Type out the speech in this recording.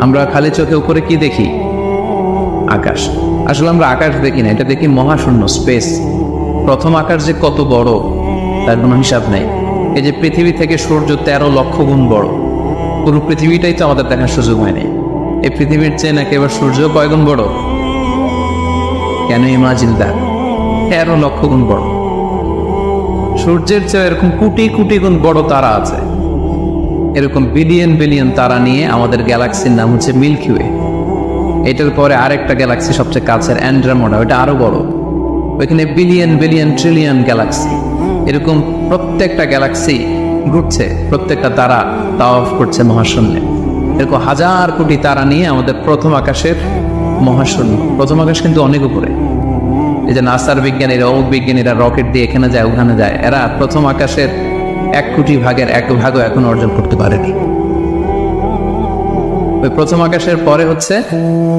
আমরা খালি চোখে উপরে কি দেখি? আকাশ। আসলে আমরা আকাশ দেখি না, এটা দেখি মহাশূন্য, স্পেস। প্রথম আকাশ যে কত বড় তার কোনো হিসাব নাই। এই যে পৃথিবী থেকে সূর্য 13 লক্ষ গুণ বড়, পুরো পৃথিবীটাই তো আমাদের দেখার সুযোগ হয়নি। এই পৃথিবীর চেয়ে নাকি এবার সূর্য কয় গুণ বড়? কেন ইমাজিন দ্যাট? 13 লক্ষ গুণ বড়। সূর্যের চেয়ে এরকম কোটি কোটি গুণ বড় তারা আছে। এরকম বিলিয়ন বিলিয়ন তারা নিয়ে আমাদের গ্যালাক্সির নাম হচ্ছে মিল্কি ওয়ে। এটার পরে আরেকটা গ্যালাক্সি সবচেয়ে কাছের অ্যান্ড্রোমেডা, ওটা আরো বড়। ওইখানে বিলিয়ন বিলিয়ন ট্রিলিয়ন গ্যালাক্সি। এরকম প্রত্যেকটা গ্যালাক্সি ঘুরছে, প্রত্যেকটা তারা তাওয়াফ করছে মহাশূন্যে। এরকম হাজার কোটি তারা নিয়ে আমাদের প্রথম আকাশের মহাশূন্য। প্রথম আকাশ কিন্তু অনেক উপরে। এই যে নাসার বিজ্ঞানীরা, অমুক বিজ্ঞানীরা রকেট দিয়ে এখানে যায় ওখানে যায়, এরা প্রথম আকাশের 1 কোটি ভাগের 1 ভাগও এখন অর্জন করতে পারেনি। ওই প্রথম আকাশের পরে হচ্ছে